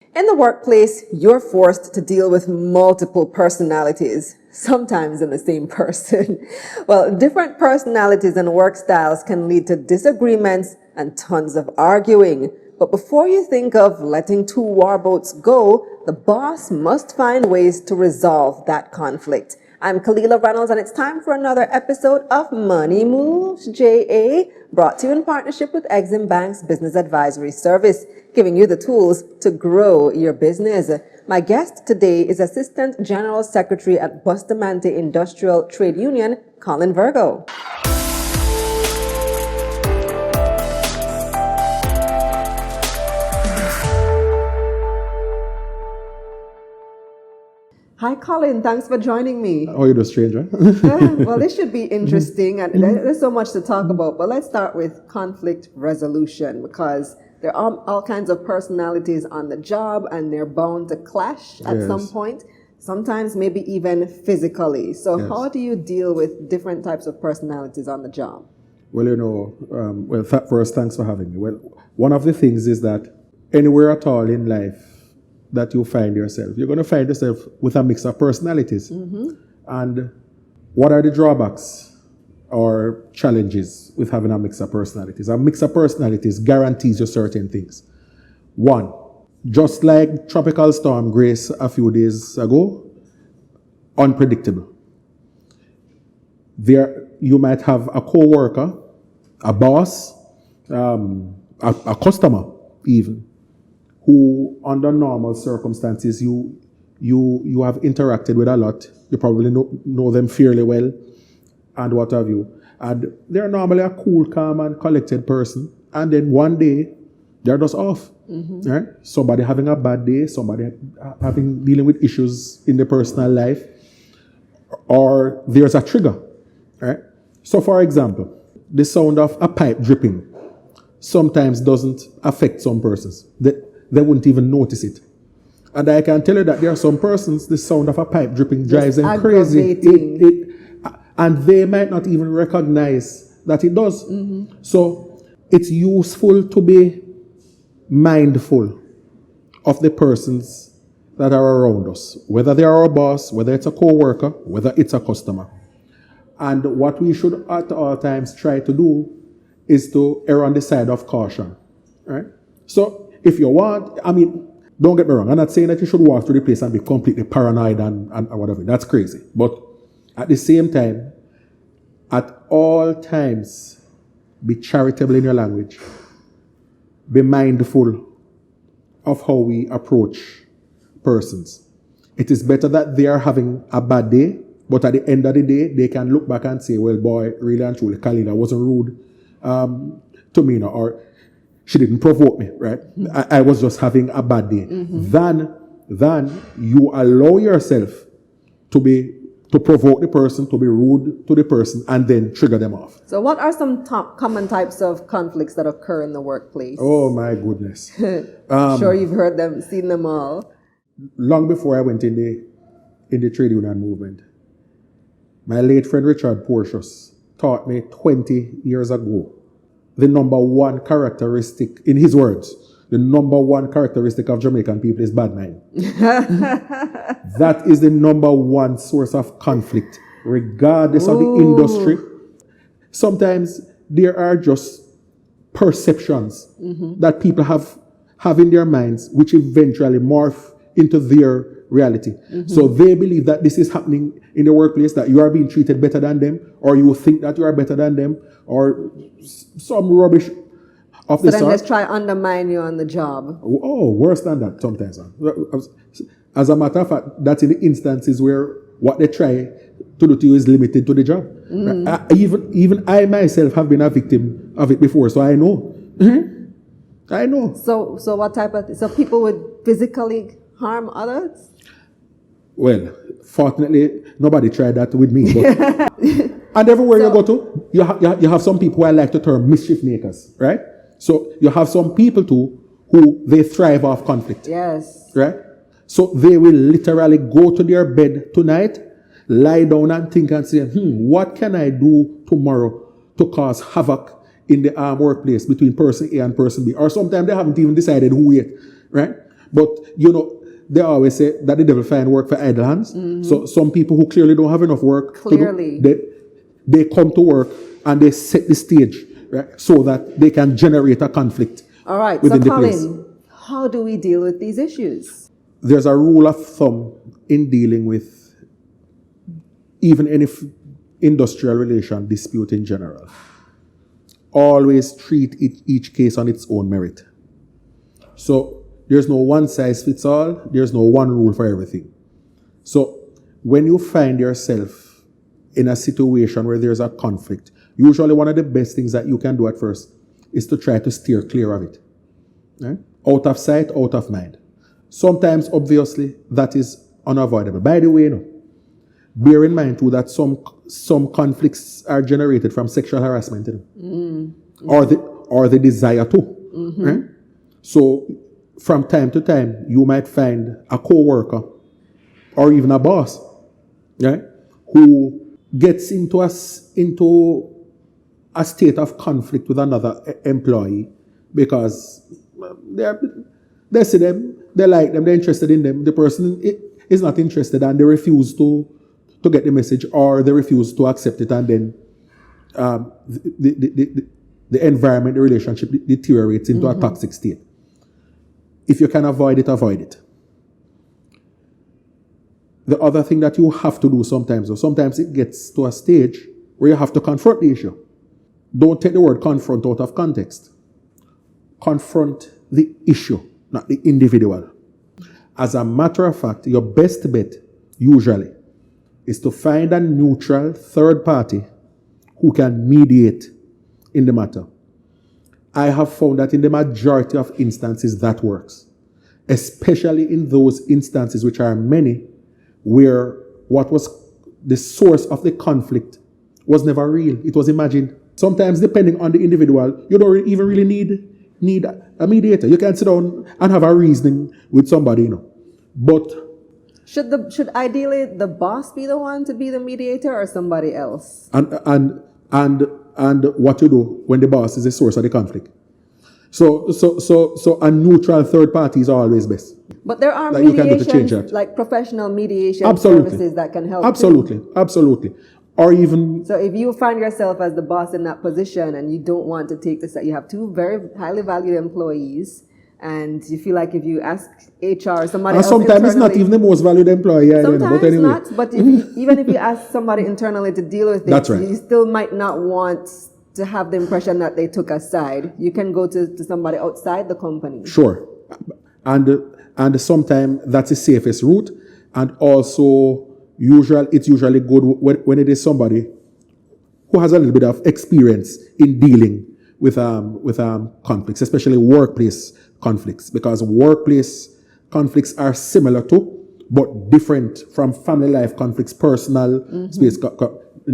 In the workplace, you're forced to deal with multiple personalities, sometimes in the same person. Well, different personalities and work styles can lead to disagreements and tons of arguing. But before you think of letting two warboats go, the boss must find ways to resolve that conflict. I'm Kalila Reynolds, and it's time for another episode of Money Moves, JA, brought to you in partnership with Exim Bank's Business Advisory Service, giving you the tools to grow your business. My guest today is Assistant General Secretary at Bustamante Industrial Trade Union, Collin Virgo. Hi, Collin. Thanks for joining me. How are you doing, stranger? Well, this should be interesting, and there's so much to talk about. But let's start with conflict resolution, because there are all kinds of personalities on the job, and they're bound to clash at some point, sometimes maybe even physically. So how do you deal with different types of personalities on the job? Well, first, thanks for having me. Well, one of the things is that anywhere at all in life that you find yourself, you're going to find yourself with a mix of personalities. And what are the drawbacks or challenges with having a mix of personalities? A mix of personalities guarantees you certain things. One, just like Tropical Storm Grace a few days ago, unpredictable. There, you might have a co-worker, a boss, a customer even, who under normal circumstances you have interacted with a lot. You probably know them fairly well and what have you. And they're normally a cool, calm and collected person. And then one day, they're just off. Right? Somebody having a bad day, somebody dealing with issues in their personal life, or there's a trigger. Right? So for example, the sound of a pipe dripping sometimes doesn't affect some persons. They wouldn't even notice it. And I can tell you that there are some persons, the sound of a pipe dripping drives them crazy. And they might not even recognize that it does. So it's useful to be mindful of the persons that are around us, whether they are our boss, whether it's a co-worker, whether it's a customer. And what we should at all times try to do is to err on the side of caution. Right? So if you want, don't get me wrong, I'm not saying that you should walk through the place and be completely paranoid and whatever. That's crazy. But at the same time, at all times, be charitable in your language. Be mindful of how we approach persons. It is better that they are having a bad day, but at the end of the day, they can look back and say, well, boy, really and truly, Kalila wasn't rude to me, or she didn't provoke me, right? I was just having a bad day. Then you allow yourself to provoke the person, to be rude to the person, and then trigger them off. So what are some top common types of conflicts that occur in the workplace? Oh my goodness. Sure you've heard them, seen them all. Long before I went in the trade union movement, my late friend Richard Portius taught me 20 years ago, the number one characteristic, in his words, the number one characteristic of Jamaican people is bad mind. That is the number one source of conflict, regardless of the industry. Sometimes there are just perceptions that people have in their minds, which eventually morph into their reality. So they believe that this is happening in the workplace, that you are being treated better than them, or you think that you are better than them, or some rubbish of the sort. So then let's try undermine you on the job. Oh, worse than that sometimes. As a matter of fact, that's in the instances where what they try to do to you is limited to the job. Even I myself have been a victim of it before, so I know. I know. So what type of, so people would physically harm others? Well, fortunately, nobody tried that with me. But and everywhere you go to, you have some people who I like to term mischief makers, right? So you have some people too who they thrive off conflict. Yes. Right? So they will literally go to their bed tonight, lie down and think and say, what can I do tomorrow to cause havoc in the workplace between person A and person B? Or sometimes they haven't even decided who yet, right? But, they always say that the devil find work for idle hands. So some people who clearly don't have enough work to do, they come to work and they set the stage, right, so that they can generate a conflict. All right, within so the place. Collin, how do we deal with these issues? There's a rule of thumb in dealing with even any industrial relation dispute in general. Always treat each case on its own merit. So there's no one size fits all. There's no one rule for everything. So when you find yourself in a situation where there's a conflict, usually one of the best things that you can do at first is to try to steer clear of it. Right? Out of sight, out of mind. Sometimes, obviously, that is unavoidable. By the way, bear in mind too that some conflicts are generated from sexual harassment, or the desire to. Right? So from time to time, you might find a co-worker or even a boss, right, who gets into a state of conflict with another employee because they see them, they like them, they're interested in them. The person is not interested and they refuse to get the message, or they refuse to accept it, and then the environment, the relationship deteriorates into a toxic state. If you can avoid it, avoid it. The other thing that you have to do sometimes it gets to a stage where you have to confront the issue. Don't take the word confront out of context. Confront the issue, not the individual. As a matter of fact, your best bet, usually, is to find a neutral third party who can mediate in the matter. I have found that in the majority of instances that works, especially in those instances, which are many, where what was the source of the conflict was never real. It was imagined. Sometimes, depending on the individual, you don't even really need a mediator. You can sit down and have a reasoning with somebody, But should ideally the boss be the one to be the mediator, or somebody else? And what you do when the boss is the source of the conflict. So a neutral third party is always best. But there are Like you can do to change mediations, that. like professional mediation Absolutely. services that can help. Absolutely. Or even... So if you find yourself as the boss in that position and you don't want to take this, you have two very highly valued employees, and you feel like if you ask HR or somebody else sometimes it's not even the most valued employee. Sometimes but anyway. not, but even if you ask somebody internally to deal with it, That's right. You still might not want to have the impression that they took a side. You can go to somebody outside the company. Sure. And sometimes that's the safest route. And also, it's usually good when it is somebody who has a little bit of experience in dealing with conflicts, especially workplace conflicts, because workplace conflicts are similar to, but different from family life conflicts, personal space,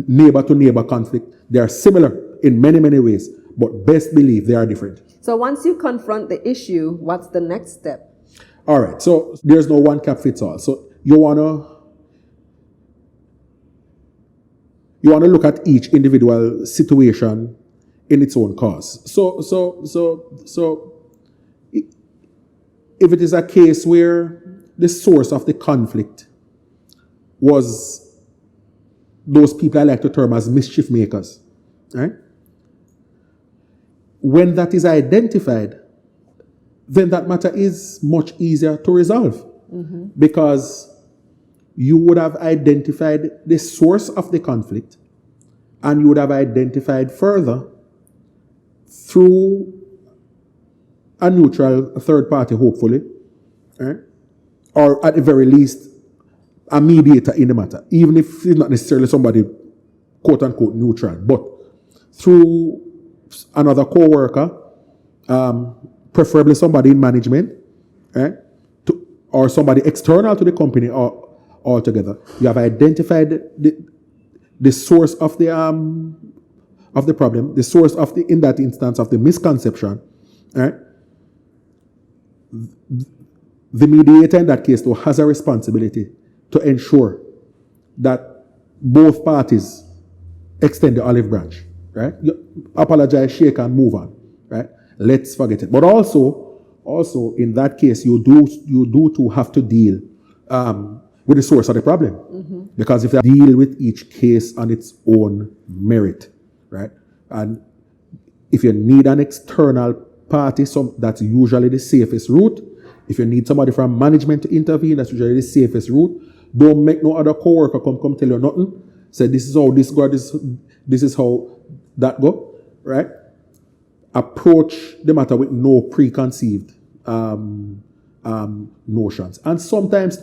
neighbor to neighbor conflict. They are similar in many, many ways, but best believe they are different. So once you confront the issue, what's the next step? All right, so there's no one cap fits all. So you wanna look at each individual situation in its own cause. So if it is a case where the source of the conflict was those people I like to term as mischief makers, right? When that is identified, then that matter is much easier to resolve, because you would have identified the source of the conflict, and you would have identified further through a neutral third party, hopefully, right? Or at the very least, a mediator in the matter, even if it's not necessarily somebody quote unquote neutral, but through another co-worker, preferably somebody in management, right? Or somebody external to the company altogether. You have identified the source of the problem, the source of in that instance of the misconception, right? The mediator in that case, though, has a responsibility to ensure that both parties extend the olive branch, right? You apologize, shake, and move on, right? Let's forget it. But also, also in that case, you do to have to deal with the source of the problem, because if they deal with each case on its own merit, right? And if you need an external party, that's usually the safest route. If you need somebody from management to intervene, that's usually the safest route. Don't make no other coworker come tell you nothing. Say this is how this go, this is how that go, right? Approach the matter with no preconceived notions. And sometimes,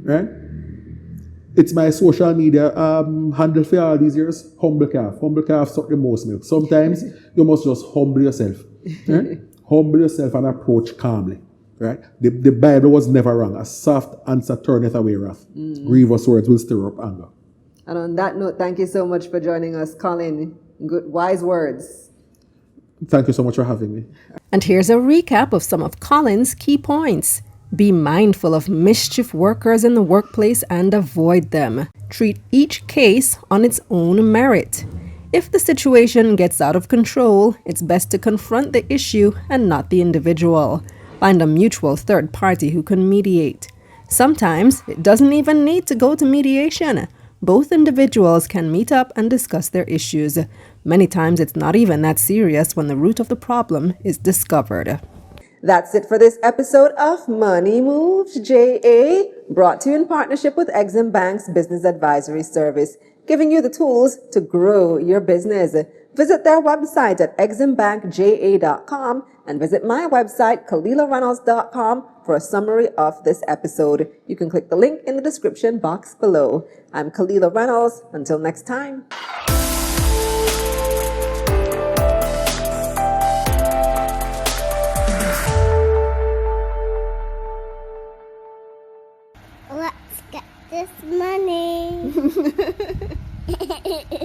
right? It's my social media handle for all these years. Humble calf. Humble calf suck the most milk. Sometimes you must just humble yourself. Right? Humble yourself and approach calmly. Right? The Bible was never wrong. A soft answer turneth away wrath. Grievous words will stir up anger. And on that note, thank you so much for joining us, Collin. Good, wise words. Thank you so much for having me. And here's a recap of some of Collin's key points. Be mindful of mischief workers in the workplace and avoid them. Treat each case on its own merit. If the situation gets out of control, it's best to confront the issue and not the individual. Find a mutual third party who can mediate. Sometimes it doesn't even need to go to mediation. Both individuals can meet up and discuss their issues. Many times it's not even that serious when the root of the problem is discovered. That's it for this episode of Money Moves JA, brought to you in partnership with Exim Bank's Business Advisory Service, giving you the tools to grow your business. Visit their website at eximbankja.com and visit my website, KalilaReynolds.com, for a summary of this episode. You can click the link in the description box below. I'm Kalila Reynolds. Until next time. Let's get this money.